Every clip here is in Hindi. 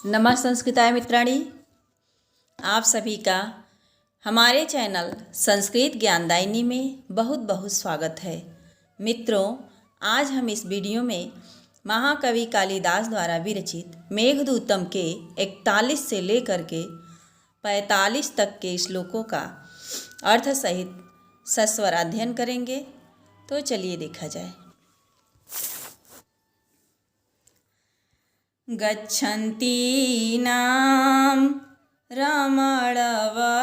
नमः संस्कृताय मित्राणि, आप सभी का हमारे चैनल संस्कृत ज्ञानदायिनी में बहुत बहुत स्वागत है। मित्रों, आज हम इस वीडियो में महाकवि कालिदास द्वारा विरचित मेघदूतम के 41 से लेकर के 45 तक के श्लोकों का अर्थ सहित सस्वर अध्ययन करेंगे। तो चलिए देखा जाए। गच्छन्तीनां रमणवसतिं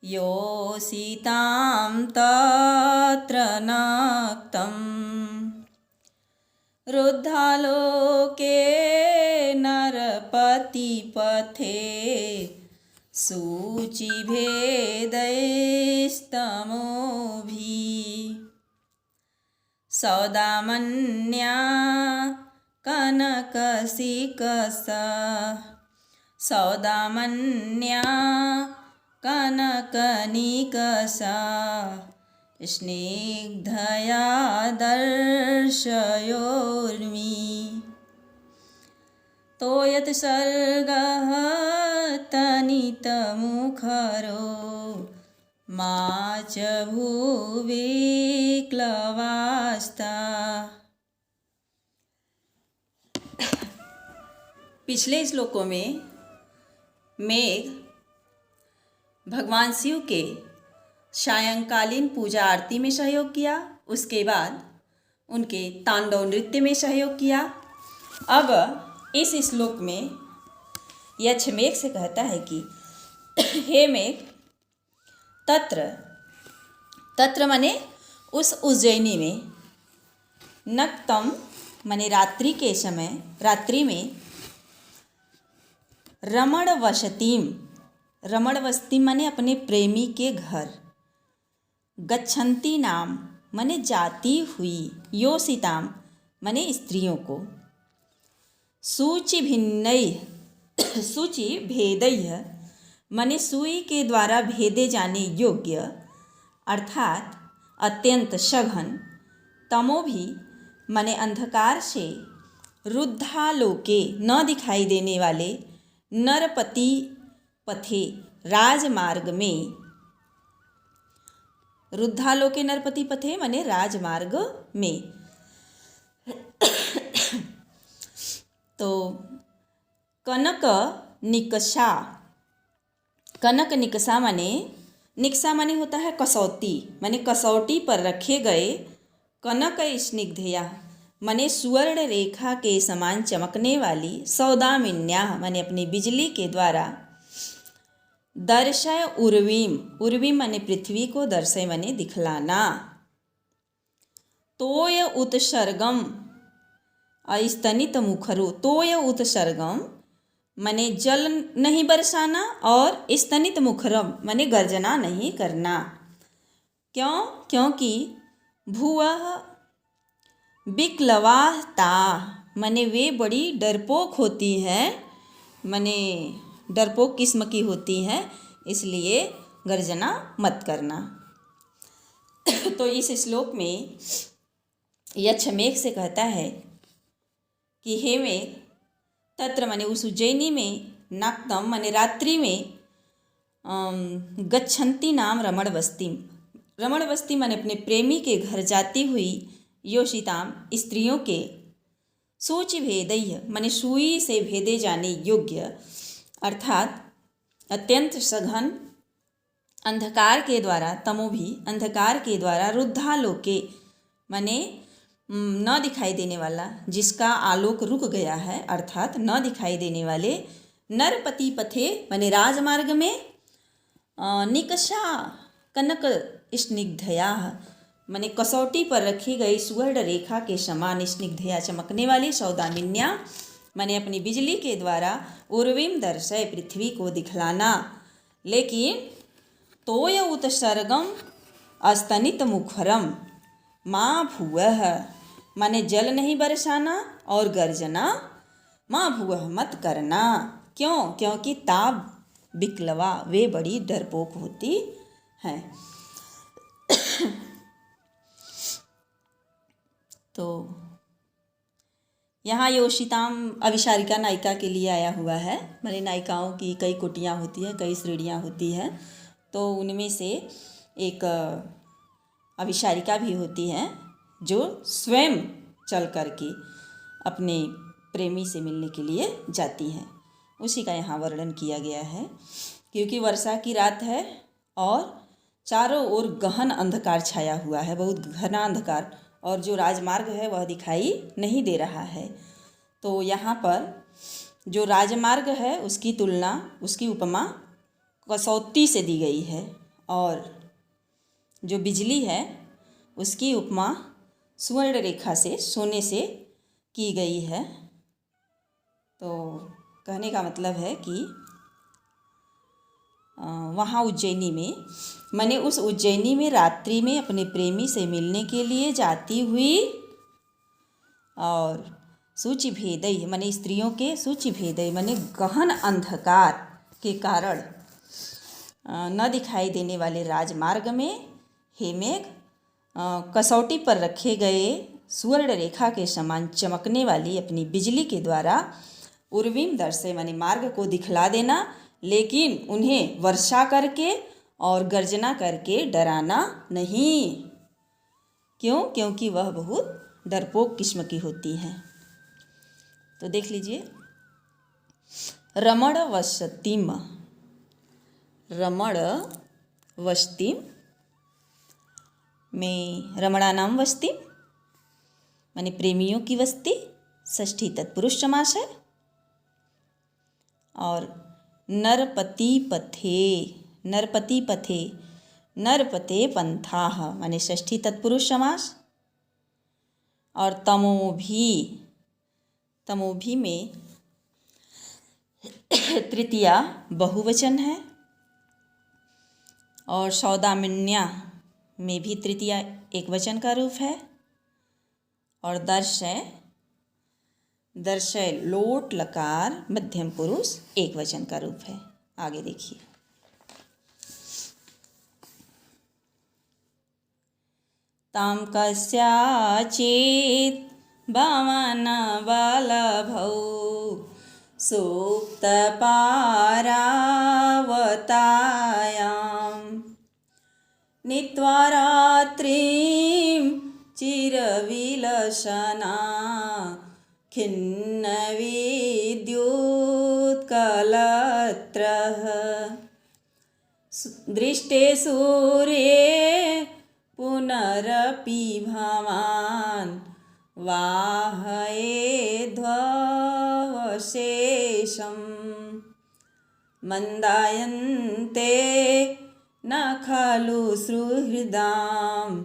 योषितां तत्र नक्तं रुद्धालोके नरपतिपथे सूचिभेदैस्तमोभिः सौदामन्या कनकसिकसा सौदामन्या कनकनिकसा स्निग्धया दर्शयोर्मि तोयत्सर्गः तनितमुखरो मा च भुविक्लवास्ता। पिछले श्लोकों में मेघ भगवान शिव के सायंकालीन पूजा आरती में सहयोग किया, उसके बाद उनके तांडव नृत्य में सहयोग किया। अब इस श्लोक में यक्षमेघ से कहता है कि हे मेघ, तत्र माने उस उज्जैनी में, नक्तम माने रात्रि के समय, रात्रि में, रमण वसती माने अपने प्रेमी के घर, गच्छन्ती नाम माने जाती हुई, योषिताम माने स्त्रियों को, सूचि भेदैः माने सुई के द्वारा भेदे जाने योग्य, अर्थात अत्यंत सघन, तमोभि माने अंधकार से, रुद्धालोके न दिखाई देने वाले, नरपति पथे राजमार्ग में, रुद्धालोके नरपति पथे माने राजमार्ग में। तो कनक निकषा माने, निकषा माने होता है कसौटी, माने कसौटी पर रखे गए, कनक स्निग्धया माने सुवर्ण रेखा के समान चमकने वाली, सौदामिन्या माने अपनी बिजली के द्वारा, दर्शय उर्वीम माने पृथ्वी को, दर्शय माने दिखलाना, तोय उत्सर्गम अस्तनित मुखरो, तोय उत्सर्गम माने जल नहीं बरसाना, और स्तनित मुखरम माने गर्जना नहीं करना। क्योंकि भुवः विक्लवास्ता माने वे बड़ी डरपोक होती हैं, माने डरपोक किस्म की होती हैं, इसलिए गर्जना मत करना। तो इस श्लोक में यक्षमेघ से कहता है कि हे मेघ, तत्र माने उस उज्जैनी में, नाक्तम माने रात्रि में, गच्छन्ती नाम रमण बस्ती माने अपने प्रेमी के घर जाती हुई, योषिताम स्त्रियों के, सूचि भेदैः माने सुई से भेदे जाने योग्य, अर्थात अत्यंत सघन, अंधकार के द्वारा, तमोभी अंधकार के द्वारा, रुद्धालोके माने न दिखाई देने वाला, जिसका आलोक रुक गया है, अर्थात न दिखाई देने वाले, नरपति पथे माने राजमार्ग में, निकषा कनक स्निग्धया माने कसौटी पर रखी गई सुवर्ण रेखा के समान, स्निग्धया चमकने वाली, सौदामिन्या माने अपनी बिजली के द्वारा, उर्वीम दर्शय पृथ्वी को दिखलाना, लेकिन तोय उत्सर्गम अस्तनित मुखरम माँ भुवः माने जल नहीं बरसाना, और गर्जना माँ भुवः मत करना। क्योंकि ताब विक्लवा वे बड़ी डरपोक होती हैं। तो यहाँ योशिताम अविशारिका नायिका के लिए आया हुआ है। माने नायिकाओं की कई कोटियाँ होती हैं, कई श्रेणियाँ होती हैं, तो उनमें से एक अविशारिका भी होती हैं जो स्वयं चल कर के अपने प्रेमी से मिलने के लिए जाती हैं। उसी का यहाँ वर्णन किया गया है। क्योंकि वर्षा की रात है और चारों ओर गहन अंधकार छाया हुआ है, बहुत घना अंधकार, और जो राजमार्ग है वह दिखाई नहीं दे रहा है। तो यहाँ पर जो राजमार्ग है उसकी तुलना, उसकी उपमा कसौटी से दी गई है, और जो बिजली है उसकी उपमा स्वर्ण रेखा से, सोने से की गई है। तो कहने का मतलब है कि वहाँ उज्जैनी में, मैंने उस उज्जैनी में रात्रि में अपने प्रेमी से मिलने के लिए जाती हुई, और सूचि भेदई माने स्त्रियों के सूचि भेदई माने गहन अंधकार के कारण न दिखाई देने वाले राजमार्ग में हे मेघ, कसौटी पर रखे गए स्वर्ण रेखा के समान चमकने वाली अपनी बिजली के द्वारा उर्विम दर्शे माने मार्ग को दिखला देना, लेकिन उन्हें वर्षा करके और गर्जना करके डराना नहीं। क्यों? क्योंकि वह बहुत डरपोक किस्म की होती हैं। तो देख लीजिए, रमण वसतिम, रमण वस्तिम में रमणानाम वस्ति माने प्रेमियों की वस्ती, षष्ठी तत्पुरुष समास है। और नरपति पथे, नरपति पथे, नरपते पंथाः माने षष्ठी तत्पुरुष समास। और तमोभी, तमोभी में तृतीया बहुवचन है, और सौदामिन्या में भी तृतीया एक वचन का रूप है। और दर्शय, दर्शय लोट लकार मध्यम पुरुष एक वचन का रूप है। आगे देखिए, ताम कस्याचित् भवन वल्लभौ सुप्त पारावतायां नीत्वा रात्रिं चिरविलसना खिन्न विद्युत्कलत्रः दृष्टे सूर्ये पुनरपि भवान् वाहयेद्वशेषं मन्दायन्ते न खलु सुहृदाम्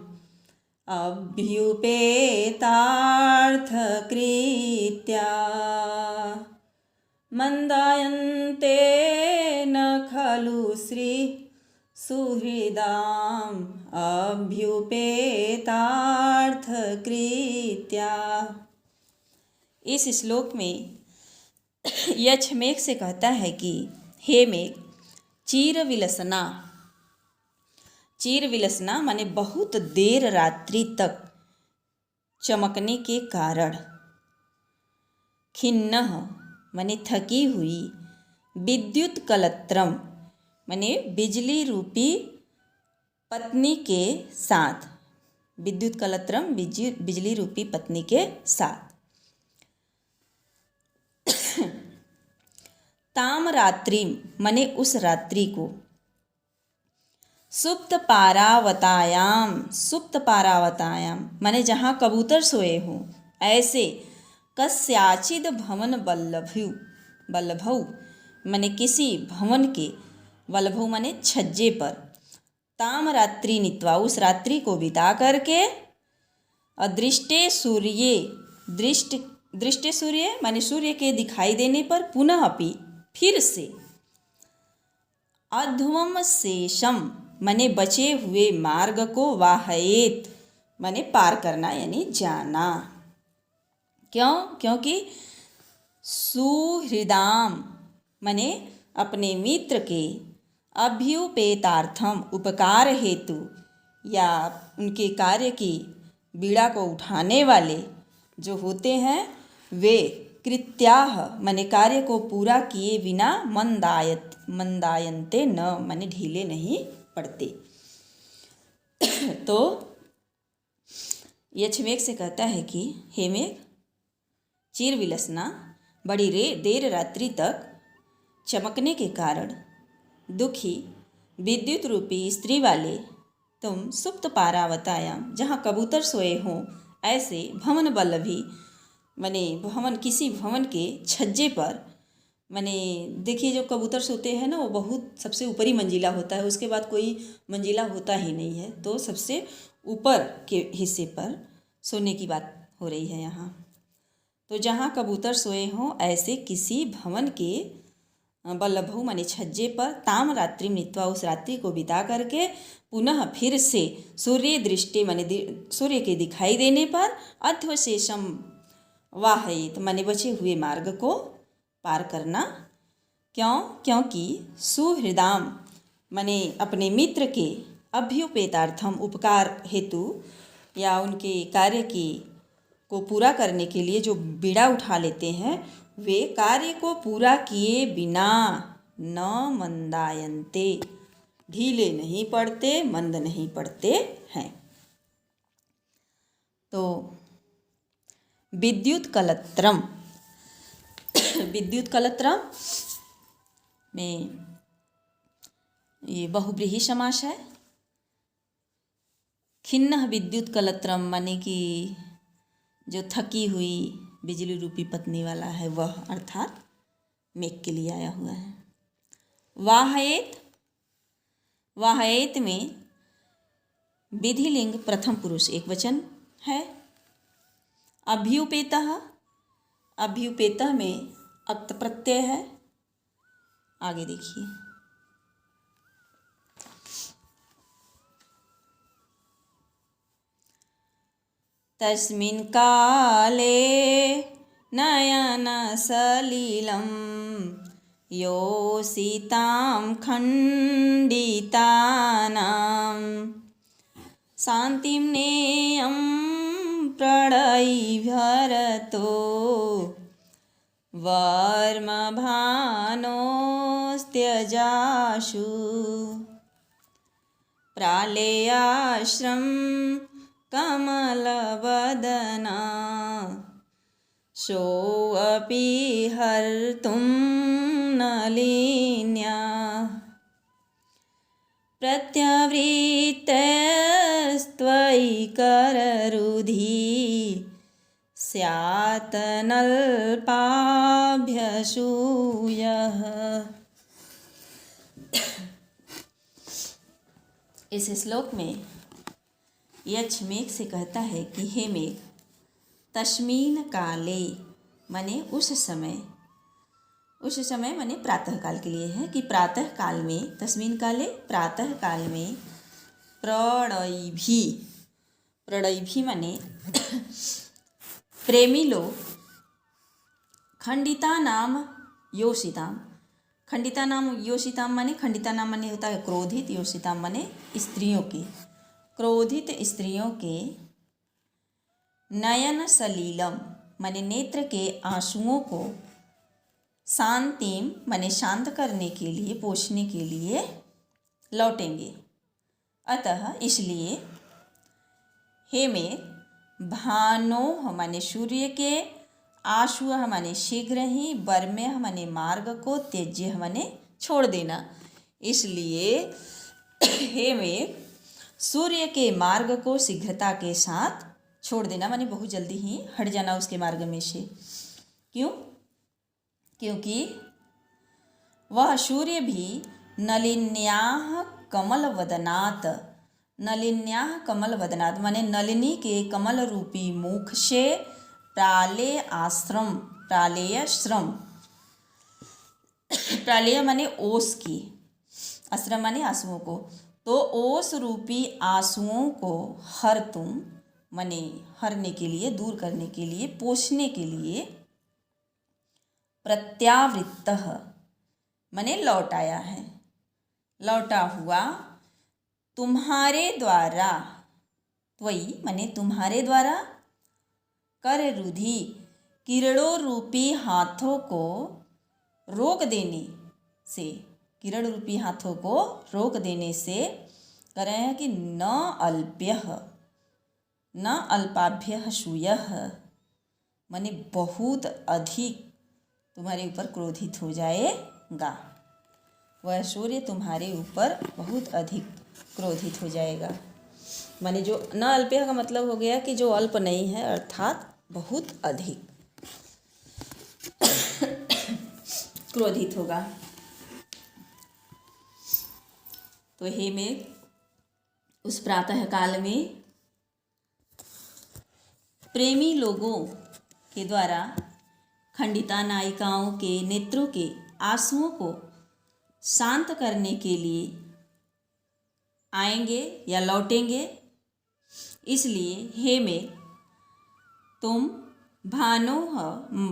अभ्युपेतार्थकृत्या मन्दायन्ते न खलु श्री सुहृदाम् अभ्युपेतार्थकृत्या। इस श्लोक में यक्ष मेघ से कहता है कि हे मेघ, चीर विलसना, चीर विलसना माने बहुत देर रात्रि तक चमकने के कारण, खिन्न माने थकी हुई, विद्युत कलत्रम माने बिजली रूपी पत्नी के साथ, विद्युत कलत्रम बिजली रूपी पत्नी के साथ। ताम रात्रि माने उस रात्रि को, सुप्त पारावतायाम, सुप्त पारावतायाम माने जहाँ कबूतर सोए हों, ऐसे कस्याचिद भवन वल्लभु, वल्लभौ माने किसी भवन के, वल्लभौ माने छज्जे पर, ताम रात्रि नीत्वा उस रात्रि को बिता करके, अदृष्टे सूर्य, दृष्टे सूर्य माने सूर्य के दिखाई देने पर, पुनः अपि फिर से, अध्वम शेषम माने बचे हुए मार्ग को, वाहयेत माने पार करना यानी जाना। क्यों? क्योंकि सुहृदाम माने अपने मित्र के, अभ्युपेतार्थम उपकार हेतु या उनके कार्य की बीड़ा को उठाने वाले जो होते हैं, वे कृत्याह माने कार्य को पूरा किए बिना मंदायन्ते न माने ढीले नहीं पड़ते। तो यक्षमेघ से कहता है कि हे मेघ, चिर विलसना बड़ी देर रात्रि तक चमकने के कारण दुखी विद्युत रूपी स्त्री वाले तुम सुप्त पारावतायाम जहाँ कबूतर सोए हों ऐसे भवन वल्लभी माने भवन किसी भवन के छज्जे पर माने देखिए जो कबूतर सोते हैं ना वो बहुत सबसे ऊपरी मंजिला होता है, उसके बाद कोई मंजिला होता ही नहीं है, तो सबसे ऊपर के हिस्से पर सोने की बात हो रही है यहाँ। तो जहाँ कबूतर सोए हों ऐसे किसी भवन के वल्लभु माने छज्जे पर ताम रात्रि मृत्वा उस रात्रि को बिता करके पुनः फिर से सूर्य दृष्टि माने सूर्य के दिखाई देने पर अध्वशेषम वाहित माने बचे हुए मार्ग को पार करना। क्योंकि सुहृदाम माने अपने मित्र के अभ्युपेतार्थम उपकार हेतु या उनके कार्य को पूरा करने के लिए जो बीड़ा उठा लेते हैं वे कार्य को पूरा किए बिना न मंदायन्ते ढीले नहीं पड़ते, मंद नहीं पड़ते हैं। तो विद्युत कलत्रम विद्युत कलत्रम में ये बहुव्रीहि समास है। खिन्न विद्युत कलत्रम माने कि जो थकी हुई बिजली रूपी पत्नी वाला है वह, अर्थात मेघ के लिए आया हुआ है। वाहयेत में विधिलिंग प्रथम पुरुष एक वचन है। अभ्युपेतः में अक्त प्रत्यय है। आगे देखिए, तस्मिन् काले नयन सलिलं योषितां खण्डितानां शान्तिं नेयं प्रणयिभरतो वर्मभानोस्त्यजाशु प्रालेयाश्रम कमलवदना सोऽपि हर्तुं नलिन्या प्रत्यवृत्तस्त्वयि कररुधि स्यात् नल्पाभ्यसूयः। इस श्लोक में यक्षमेघ से कहता है कि हे मेघ, तस्मीन काले माने उस समय माने प्रातः काल के लिए है कि प्रातः काल में, तस्मीन काले प्रातः काल में प्रणयिभी माने प्रेमी लोग खंडिता नाम योषिताम माने खंडिता नाम माने होता है क्रोधित, योषिताम माने स्त्रियों की, क्रोधित स्त्रियों के नयन सलीलम माने नेत्र के आंसुओं को शांतिम माने शांत करने के लिए, पोषने के लिए लौटेंगे। अतः इसलिए हे मेघ, भानोह माने सूर्य के, आशुअः माने शीघ्र ही, वर्म्यः माने मार्ग को, त्यज्य माने छोड़ देना। इसलिए हे मेघ, सूर्य के मार्ग को शीघ्रता के साथ छोड़ देना माने बहुत जल्दी ही हट जाना उसके मार्ग में से। क्यों? क्योंकि वह सूर्य भी नलिन्याः कमलवदनात् माने नलिनी के कमल रूपी मुख से प्रालेय माने ओस की, आश्रम माने आंसुओं को, तो ओस रूपी आंसुओं को हरतुम माने हरने के लिए, दूर करने के लिए, पोषने के लिए, प्रत्यावृत्तः माने लौटाया है, लौटा हुआ, तुम्हारे द्वारा, त्वयि माने तुम्हारे द्वारा, कर रुधि किरणों रूपी हाथों को रोक देने से, किरण रूपी हाथों को रोक देने से कह रहे हैं कि न अल्प्यः न अल्पाभ्यः शूयः, माने बहुत अधिक तुम्हारे ऊपर क्रोधित हो जाएगा। वह सूर्य तुम्हारे ऊपर बहुत अधिक क्रोधित हो जाएगा। माने जो न अल्प्यः का मतलब हो गया कि जो अल्प नहीं है, अर्थात बहुत अधिक क्रोधित होगा। तो हे मेघ, उस प्रातः काल में प्रेमी लोगों के द्वारा खंडिता नायिकाओं के नेत्रों के आंसुओं को शांत करने के लिए आएंगे या लौटेंगे। इसलिए हे मेघ, तुम भानोः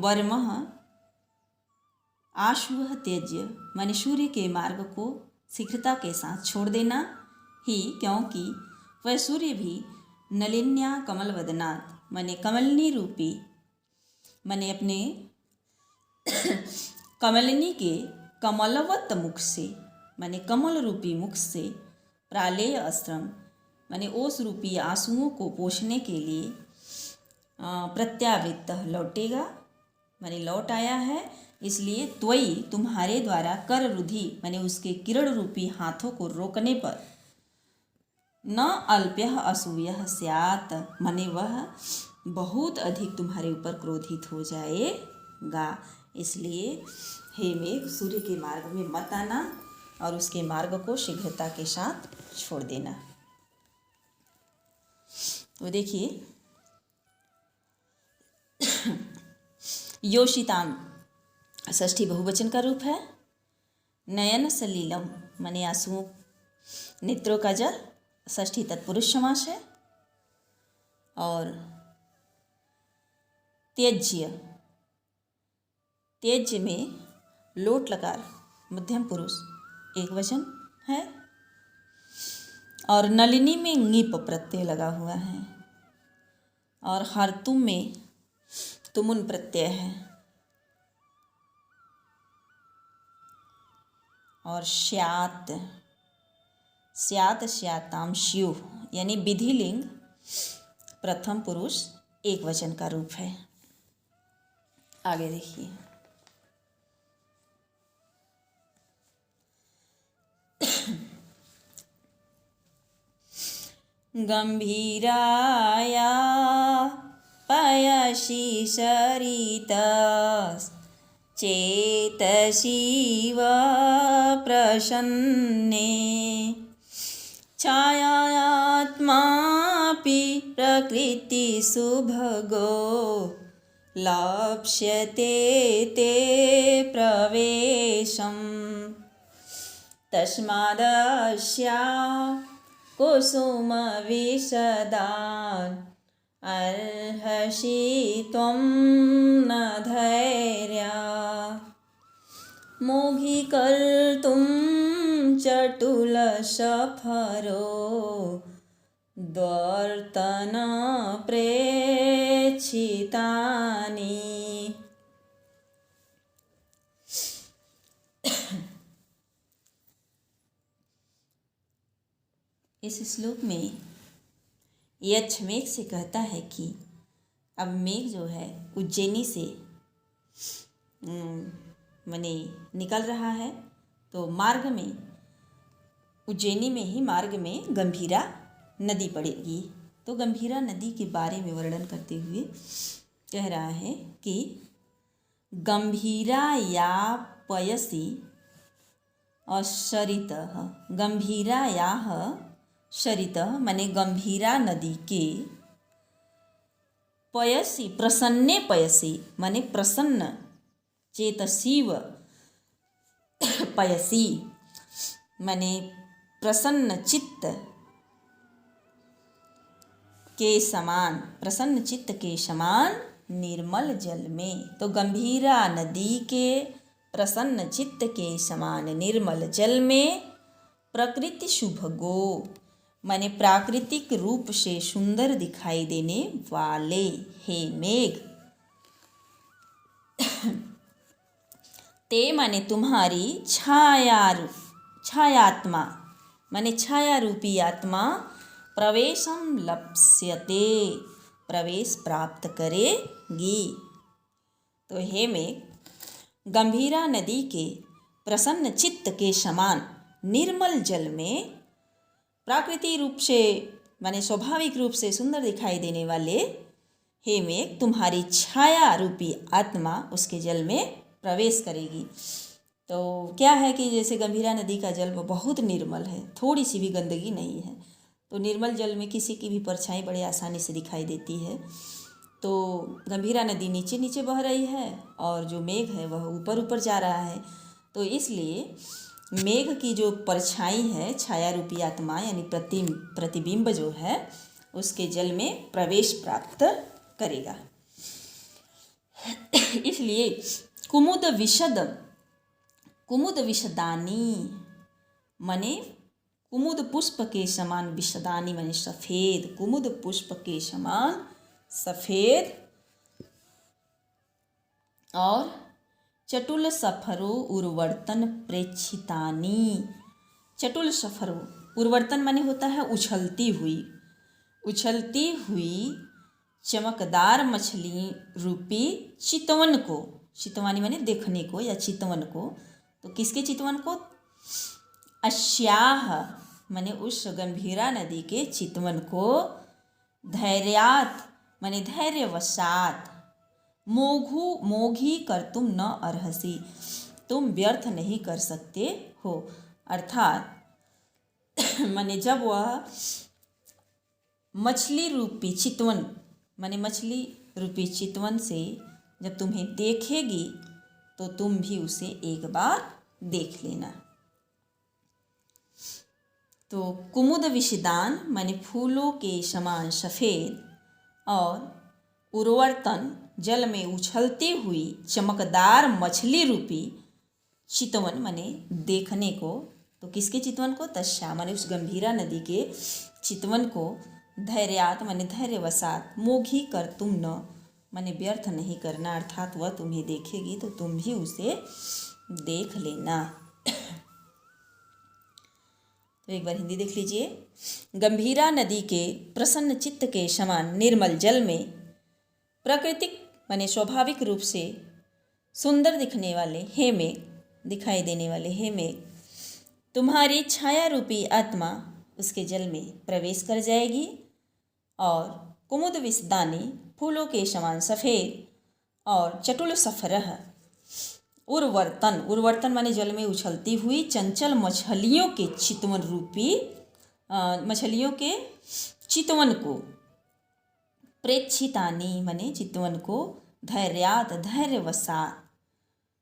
वर्मः आशुः त्यज्य, माने सूर्य के मार्ग को शीघ्रता के साथ छोड़ देना ही, क्योंकि वह सूर्य भी नलिन्या कमलवदनात्, माने कमलनी रूपी, माने अपने कमलिनी के कमलवत मुख से, माने कमल रूपी मुख से प्रालेय अस्त्रम, माने ओस रूपी आंसुओं को पोंछने के लिए प्रत्यावृत्त लौटेगा, माने लौट आया है। इसलिए त्वयि, तुम्हारे द्वारा कर रुधि, माने उसके किरण रूपी हाथों को रोकने पर न अल्प्यः असूयः स्यात्, माने वह बहुत अधिक तुम्हारे ऊपर क्रोधित हो जाएगा। इसलिए हे मेघ, सूर्य के मार्ग में मत आना और उसके मार्ग को शीघ्रता के साथ छोड़ देना। तो देखिए, योषिताम षष्ठी बहुवचन का रूप है। नयन सलीलम, माने आंसुओं, नेत्रों का जल, षष्ठी तत्पुरुष समास है। और त्यज्य, त्यज्य में लोट लकार मध्यम पुरुष एक वचन है। और नलिनी में ङीप प्रत्यय लगा हुआ है। और हरतुम में तुमुन प्रत्यय है। और श्यात, स्यात श्याताम श्युः, यानी विधिलिंग प्रथम पुरुष एक वचन का रूप है। आगे देखिए, गंभीराया पयसि सरितस् चेतसीव प्रसन्ने छायात्मापि प्रकृतिसुभगो लप्स्यते ते प्रवेशम् तस्मादस्या कुसुमविशदान् अर्हसि त्वं न धैर्या मोघीकर्तुं चटुलसफरो द्वर्तन प्रेक्षितानि। इस श्लोक में यक्ष मेघ से कहता है कि अब मेघ जो है उज्जैनी से माने निकल रहा है, तो मार्ग में, उज्जैनी में ही मार्ग में गंभीरा नदी पड़ेगी। तो गंभीरा नदी के बारे में वर्णन करते हुए कह रहा है कि गंभीरा या पयसि अशरितः, गंभीरा याः शरितः, माने गंभीरा नदी के पयसि, प्रसन्ने पयसि, माने प्रसन्न चेतसीव पयसि, माने प्रसन्न चित्त के समान, प्रसन्न चित्त के समान निर्मल जल में। तो गंभीरा नदी के प्रसन्न चित्त के समान निर्मल जल में प्रकृति शुभगो, माने प्राकृतिक रूप से सुंदर दिखाई देने वाले हे मेघ, ते माने तुम्हारी छायात्मा माने छाया रूपी आत्मा प्रवेशम लप्स्यते प्रवेश प्राप्त करेगी। तो हे में गंभीरा नदी के प्रसन्न चित्त के समान निर्मल जल में प्राकृतिक रूप से माने स्वाभाविक रूप से सुंदर दिखाई देने वाले हे मेघ तुम्हारी छाया रूपी आत्मा उसके जल में प्रवेश करेगी। तो क्या है कि जैसे गंभीरा नदी का जल वो बहुत निर्मल है, थोड़ी सी भी गंदगी नहीं है। तो निर्मल जल में किसी की भी परछाई बड़े आसानी से दिखाई देती है। तो गंभीरा नदी नीचे नीचे बह रही है और जो मेघ है वह ऊपर ऊपर जा रहा है। तो इसलिए मेघ की जो परछाई है छाया रूपी आत्मा यानी प्रतिबिंब जो है उसके जल में प्रवेश प्राप्त करेगा। इसलिए कुमुद विशदानी माने कुमुद पुष्प के समान, विशदानी माने सफ़ेद, कुमुद पुष्प के समान सफ़ेद और चटुल सफरो उर्वर्तन प्रेक्षितानी। चटुल सफरो उर्वर्तन माने होता है उछलती हुई चमकदार मछली रूपी चितवन को, चितवानी माने देखने को या चितवन को। तो किसके चितवन को? अस्याह माने उस गंभीरा नदी के चितवन को, धैर्यात माने धैर्यवशात, मोघी कर तुम न अर्हसी तुम व्यर्थ नहीं कर सकते हो। अर्थात माने जब वह मछली रूपी चितवन माने मछली रूपी चितवन से जब तुम्हें देखेगी तो तुम भी उसे एक बार देख लेना। तो कुमुद विशदान माने फूलों के समान सफ़ेद और उर्वर्तन जल में उछलती हुई चमकदार मछली रूपी चितवन माने देखने को। तो किसके चितवन को? तस्या माने उस गंभीरा नदी के चितवन को, धैर्यात माने धैर्यवशात, मोघी कर तुम न माने व्यर्थ नहीं करना, अर्थात वह तुम्हें देखेगी तो तुम भी उसे देख लेना। तो एक बार हिंदी देख लीजिए। गंभीरा नदी के प्रसन्न चित्त के समान निर्मल जल में प्राकृतिक माने स्वाभाविक रूप से सुंदर दिखने वाले हे मेघ, दिखाई देने वाले हे मेघ तुम्हारी छाया रूपी आत्मा उसके जल में प्रवेश कर जाएगी और कुमुद विशदानी फूलों के समान सफ़ेद और चटुल सफरह उर्वर्तन माने जल में उछलती हुई चंचल मछलियों के चितवन रूपी मछलियों के चितवन को, प्रेक्षितानी माने चितवन को, धैर्यात धैर्यवशात,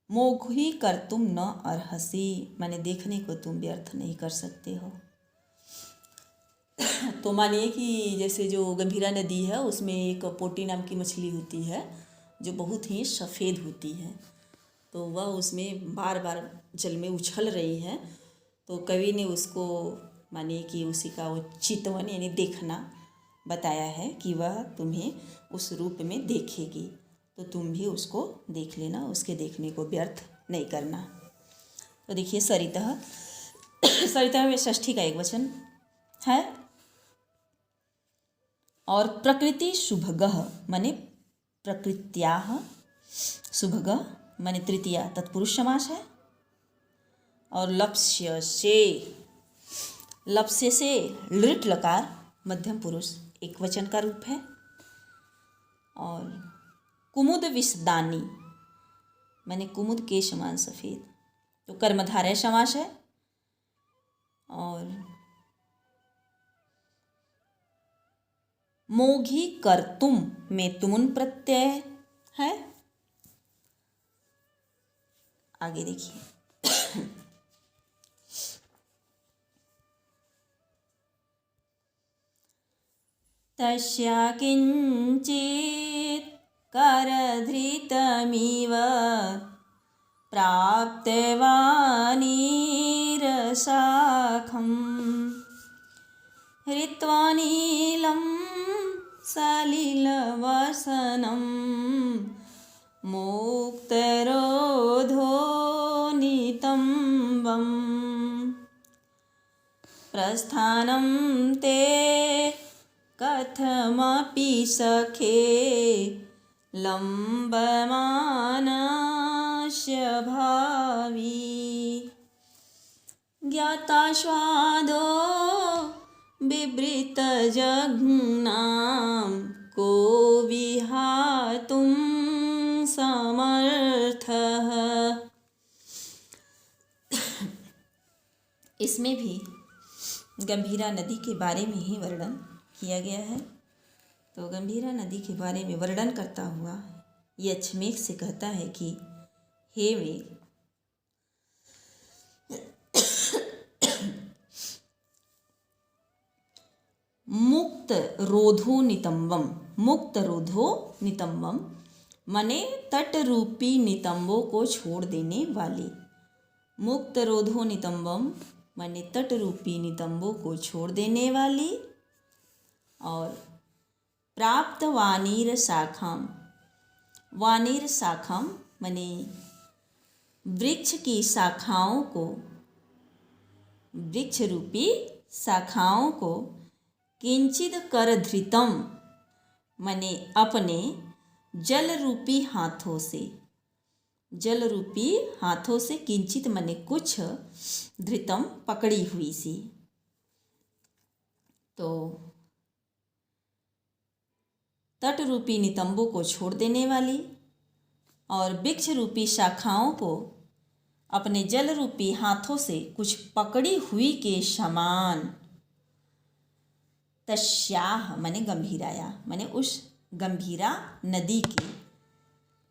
मोघी कर तुम न अर्हसी माने देखने को तुम व्यर्थ नहीं कर सकते हो। तो मानिए कि जैसे जो गंभीरा नदी है उसमें एक पोटी नाम की मछली होती है जो बहुत ही सफ़ेद होती है। तो वह उसमें बार बार जल में उछल रही है। तो कवि ने उसको मानिए कि उसी का वो चितवन यानी देखना बताया है कि वह तुम्हें उस रूप में देखेगी तो तुम भी उसको देख लेना, उसके देखने को व्यर्थ नहीं करना। तो देखिए सरितः में षष्ठी का एक वचन है और प्रकृति शुभगः माने प्रकृत्याः, शुभगः माने तृतीया तत्पुरुष समास है और लप्स्य से लृट लकार मध्यम पुरुष एक वचन का रूप है और कुमुद विशदानी माने कुमुद के समान सफ़ेद तो कर्मधारय समास है और मोघी कर्तुम में तुमुन प्रत्यय है। आगे देखिए तस्या किंचित करधृतमिव प्राप्तवानीरशाखम् हृत्वा नीलं सलिलवसनं मुक्तरोधो नितम्बम् प्रस्थानं ते कथमपि सखे लम्बमानस्य भावी ज्ञातास्वादो बिभृतजघ्नां को विहातुं समर्थः। इसमें भी गंभीरा नदी के बारे में ही वर्णन किया गया है। तो गंभीरा नदी के बारे में वर्णन करता हुआ ये अश्वमेध से कहता है कि हे मेघ, मुक्त रोधो नितंबम, मुक्त रोधो नितंबम मने तट रूपी नितंबों को छोड़ देने वाले। मुक्त रोधो नितंबम मने तट रूपी नितंबों को छोड़ देने वाली। और प्राप्त वानीर शाखाम, वानीर शाखाम मने वृक्ष की शाखाओं को, वृक्ष रूपी शाखाओं को किंचित कर धृतम मने अपने जल रूपी हाथों से, जल रूपी हाथों से किंचित मने कुछ, धृतम पकड़ी हुई सी। तो तट रूपी नितंबों को छोड़ देने वाली और वृक्ष रूपी शाखाओं को अपने जल रूपी हाथों से कुछ पकड़ी हुई के समान। तस्याह मने गंभीराया मने उस गंभीरा नदी के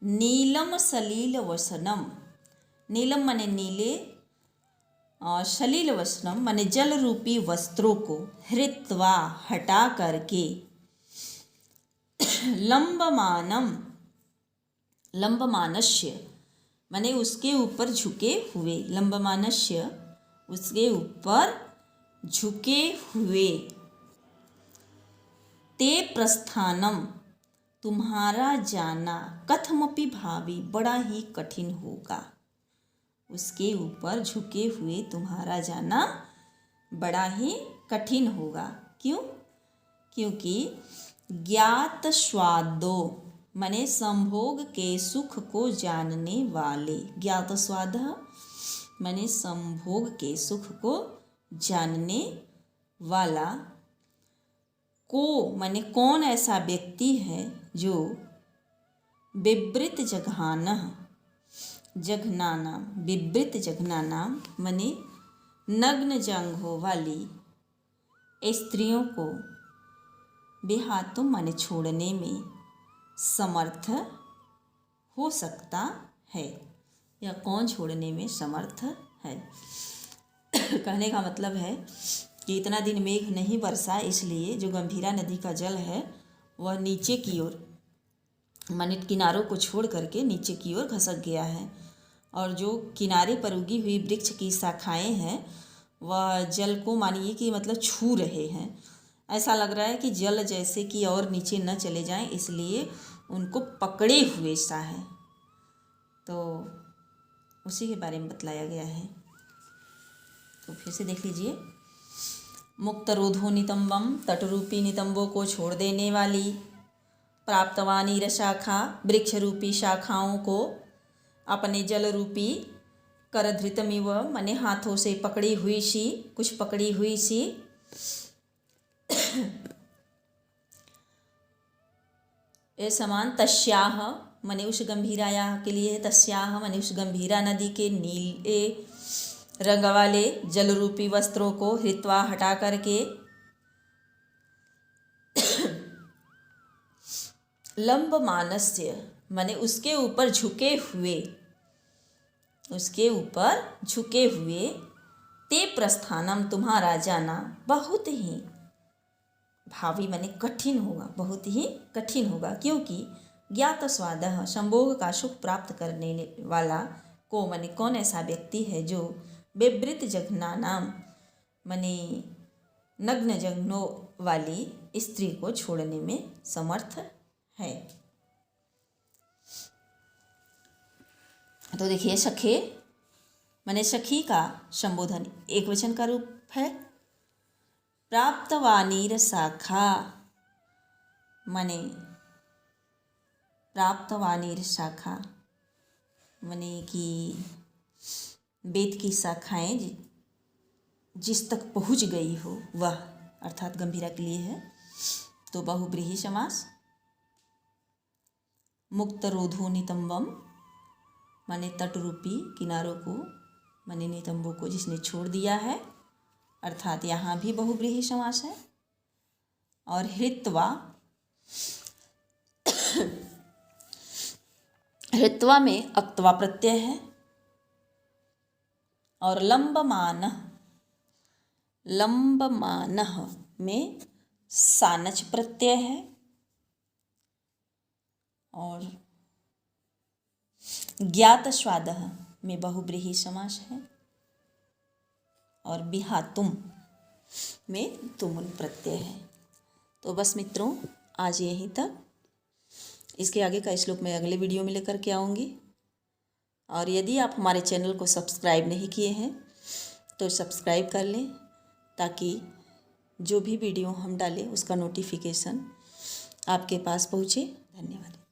नीलम सलील वसनम, नीलम मने नीले और सलील वसनम मने जल रूपी वस्त्रों को हृत्वा हटा करके लंबमानम, लंबमानस्य मने उसके ऊपर झुके हुए, लंबमानस्य उसके ऊपर झुके हुए। ते प्रस्थानम तुम्हारा जाना कथमपि भावी बड़ा ही कठिन होगा। उसके ऊपर झुके हुए तुम्हारा जाना बड़ा ही कठिन होगा। क्यों? क्योंकि ज्ञात स्वादो मने संभोग के सुख को जानने वाले, ज्ञात स्वाद मने संभोग के सुख को जानने वाला। को मने कौन ऐसा व्यक्ति है जो बिवृत जघाना, जघनाना, बिवृत जघनाना मने नग्न जंघों वाली स्त्रियों को बेहातों मने छोड़ने में समर्थ हो सकता है, या कौन छोड़ने में समर्थ है। कहने का मतलब है कि इतना दिन मेघ नहीं बरसा, इसलिए जो गंभीरा नदी का जल है वह नीचे की ओर माने किनारों को छोड़ करके नीचे की ओर खसक गया है। और जो किनारे पर उगी हुई वृक्ष की शाखाएं हैं वह जल को मानिए कि मतलब छू रहे हैं। ऐसा लग रहा है कि जल जैसे कि और नीचे न चले जाएं, इसलिए उनको पकड़े हुए सा है। तो उसी के बारे में बतलाया गया है। तो फिर से देख लीजिए। मुक्त रोधो नितंबम तटरूपी नितंबों को छोड़ देने वाली। प्राप्तवानी रशाखा वृक्ष रूपी शाखाओं को अपने जल रूपी करधृतमिव मने हाथों से पकड़ी हुई सी, कुछ पकड़ी हुई सी। ए समान तस्याह मने उस गंभीराया के लिए, तस्याह मने उस गंभीरा नदी के नीले रंग वाले जल रूपी वस्त्रों को हृत्वा हटा करके लंब मानस्य मने उसके ऊपर झुके हुए, उसके ऊपर झुके हुए। ते प्रस्थानम तुम्हारा जाना बहुत ही भावी मने कठिन होगा, बहुत ही कठिन होगा। क्योंकि ज्ञात स्वादः संभोग का सुख प्राप्त करने वाला को मने कौन ऐसा व्यक्ति है जो बिवृत जघनानाम मने नग्न जघनों वाली स्त्री को छोड़ने में समर्थ है। तो देखिए सखे, माने सखी का संबोधन एक वचन का रूप है। प्राप्तवानीर शाखा माने प्राप्तवानीर शाखा माने कि वेद की शाखाएं जिस तक पहुँच गई हो वह, अर्थात गंभीरा के लिए है तो बहुब्रीहि समास। मुक्त रोधो नितंबम माने तट रूपी किनारों को माने नितंबों को जिसने छोड़ दिया है, अर्थात यहाँ भी बहुब्रीहि समास है। और हृत्वा हृत्वा में अक्त्वा प्रत्यय है। और लंबमान में सानच प्रत्यय है। और ज्ञात स्वादः में बहुब्रीहि समास है। और विहातुम में तुमुल प्रत्यय है। तो बस मित्रों, आज यहीं तक। इसके आगे का श्लोक मैं अगले वीडियो में लेकर के आऊँगी। और यदि आप हमारे चैनल को सब्सक्राइब नहीं किए हैं तो सब्सक्राइब कर लें, ताकि जो भी वीडियो हम डालें उसका नोटिफिकेशन आपके पास पहुँचे। धन्यवाद।